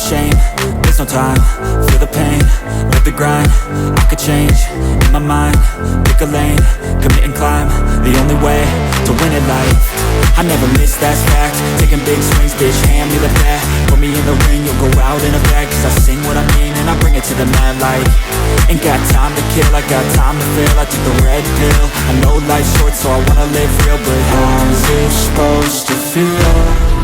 shame, there's no time. Feel the pain, live the grind. I could change, in my mind. Pick a lane, commit and climb. The only way to win at life. I never miss, that's fact. Taking big swings, bitch, hand me the bat. Put me in the ring, you'll go out in a bag. Cause I sing what I mean and I bring it to the mad light. Ain't got time to kill, I got time to feel. I took the red pill, I know life's short so I wanna live real. But how's it supposed to feel?